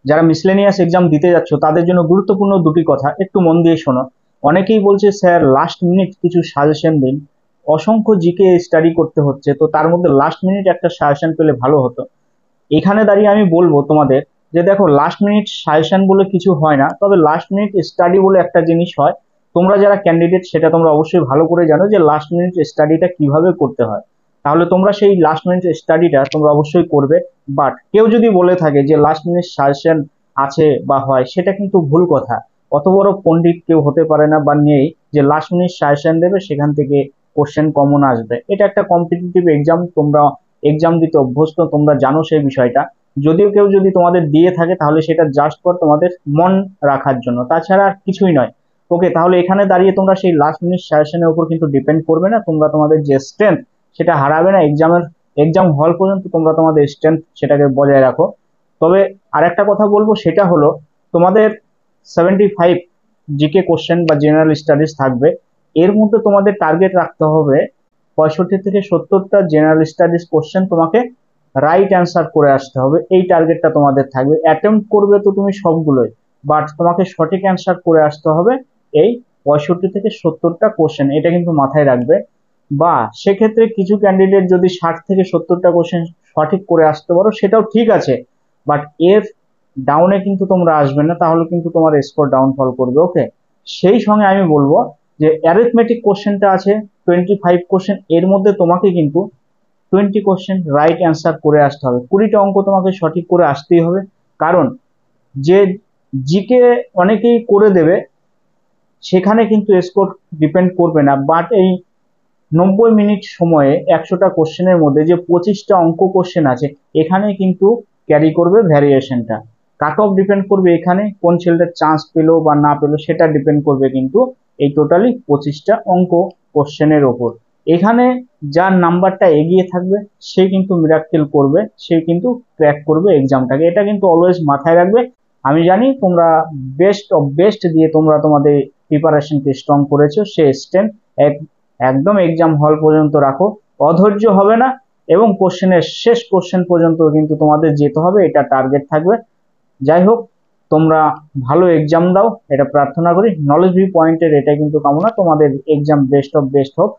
যারা miscellaneous exam দিতে যাচ্ছ তাদের জন্য গুরুত্বপূর্ণ দুটি কথা একটু মন দিয়ে শোনো। অনেকেই বলছে স্যার লাস্ট মিনিট কিছু সাজেশন দিন, অসংখ্য জিকে স্টাডি করতে হচ্ছে, তো তার মধ্যে লাস্ট মিনিট একটা সাজেশন পেলে ভালো হতো। এখানে দাঁড়িয়ে আমি বলবো তোমাদের যে দেখো, লাস্ট মিনিট সাজেশন বলে কিছু হয় না, তবে লাস্ট মিনিট স্টাডি বলে একটা জিনিস হয়। তোমরা যারা ক্যান্ডিডেট সেটা তোমরা অবশ্যই ভালো করে জানো যে লাস্ট মিনিট স্টাডিটা কিভাবে করতে হয়। তাহলে তোমরা সেই লাস্ট মিনিট স্টাডিটা তোমরা অবশ্যই করবে। বাট কেউ যদি বলে থাকে যে লাস্ট মিনিট সাজেশন আছে বা হয়, সেটা কিন্তু ভুল কথা। অত বড় পণ্ডিত কেউ হতে পারে না বা নেই যে লাস্ট মিনিট সাজেশন দেবে সেখান থেকে কোশ্চেন কমন আসবে। এটা একটা কম্পিটিটিভ এক্সাম, তোমরা এক্সাম দিতে অভ্যস্ত, তোমরা জানো সেই বিষয়টা। যদিও কেউ যদি তোমাদের দিয়ে থাকে তাহলে সেটা জাস্ট ফর তোমাদের মন রাখার জন্য, তাছাড়া আর কিছুই নয়। ওকে, তাহলে এখানে দাঁড়িয়ে তোমরা সেই লাস্ট মিনিট সাজেশনের উপর কিন্তু ডিপেন্ড করবে না, তোমরা তোমাদের যে স্ট্রেংথ সেটা হারাবে না। এক্সাম হল পর্যন্ত তোমরা তোমাদের স্ট্রেংথ সেটাকে বজায় রাখো। তবে আরেকটা কথা বলবো, সেটা হলো তোমাদের 75 জিকে কোশ্চেন বা জেনারেল স্টাডিজ থাকবে। এর মধ্যে তোমাদের টার্গেট রাখতে হবে 65 থেকে 70টা জেনারেল স্টাডিজ কোশ্চেন তোমাকে রাইট অ্যান্সার করে আসতে হবে। এই টার্গেটটা তোমাদের থাকবে। অ্যাটেম্প্ট করবে তো তুমি সবগুলোই, বাট তোমাকে সঠিক অ্যান্সার করে আসতে হবে এই 65 থেকে 70টা কোশ্চেন, এটা কিন্তু মাথায় রাখবে। বা সেক্ষেত্রে কিছু ক্যান্ডিডেট যদি 60 থেকে 70টা কোশ্চেন সঠিক করে আসতে পারো সেটাও ঠিক আছে, বাট এর ডাউনে কিন্তু তোমরা আসবে না, তাহলে কিন্তু তোমার স্কোর ডাউনফল করবে। ওকে, সেই সঙ্গে আমি বলবো যে অ্যারিথমেটিক কোশ্চেনটা আছে 25 কোশ্চেন, এর মধ্যে তোমাকে কিন্তু 20 কোশ্চেন রাইট অ্যান্সার করে আসতে হবে। 20টা অঙ্ক তোমাকে সঠিক করে আসতেই হবে। কারণ যে জিকে অনেকেই করে দেবে সেখানে কিন্তু স্কোর ডিপেন্ড করবে না, বাট এই 90 মিনিট সময়ে 100টা কোশ্চেনের মধ্যে যে 25টা অঙ্ক কোশ্চেন আছে, এখানে কিন্তু ক্যারি করবে ভ্যারিয়েশনটা। কাট অফ ডিপেন্ড করবে এখানে কোন ছেলেটা চান্স পেলো বা না পেলো, সেটা ডিপেন্ড করবে কিন্তু এই টোটালি 25টা অঙ্ক কোশ্চেনের ওপর। এখানে যার নাম্বারটা এগিয়ে থাকবে সে কিন্তু মিরাক্কেল করবে, সে কিন্তু ক্র্যাক করবে এক্সামটাকে, এটা কিন্তু অলওয়েজ মাথায় রাখবে। আমি জানি তোমরা বেস্ট অফ বেস্ট দিয়ে তোমরা তোমাদের প্রিপারেশনকে স্ট্রং করেছো, সে স্ট্রেন্থ একদম এক্সাম হল পর্যন্ত রাখো। অধৈর্য হবে না, এবং কোশ্চেনের শেষ কোশ্চেন পর্যন্ত কিন্তু তোমাদের যেতে হবে, এটা টার্গেট থাকবে। যাই হোক, তোমরা ভালো এক্সাম দাও এটা প্রার্থনা করি। নলেজ ভিউ পয়েন্টের এটা কিন্তু কামনা তোমাদের এক্সাম বেস্ট অফ বেস্ট হোক।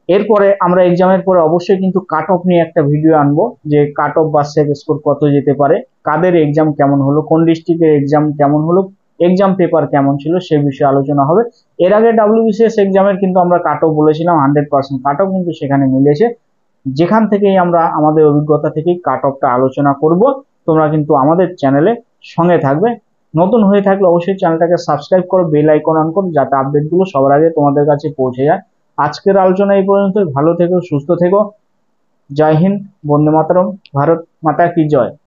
এরপরে আমরা এক্সামের পরে অবশ্যই কিন্তু কাট অফ নিয়ে একটা ভিডিও আনবো, যে কাট অফ বা সেভ স্কোর কত যেতে পারে, কাদের এক্সাম কেমন হলো, কোন ডিস্ট্রিক্টের এক্সাম কেমন হলো, এক্সাম পেপার কেমন ছিল, সে বিষয়ে আলোচনা হবে। এর আগে ডাব্লিউবিসিএস এক্সামের কিন্তু আমরা কাট অফ বলেছিলাম 100% কাট অফ কিন্তু সেখানে মিলেছে। যেখান থেকেই আমরা আমাদের অভিজ্ঞতা থেকেই কাট অফটা আলোচনা করব। তোমরা কিন্তু আমাদের চ্যানেলে সঙ্গে থাকবে। নতুন হয়ে থাকলে অবশ্যই চ্যানেলটাকে সাবস্ক্রাইব করো, বেল আইকন অন করো, যাতে আপডেটগুলো সবার আগে তোমাদের কাছে পৌঁছে যায়। আজকের আলোচনা এই পর্যন্ত। ভালো থেকো, সুস্থ থেকো। জয় হিন্দ, বন্দে মাতরম, ভারত মাতা কি জয়।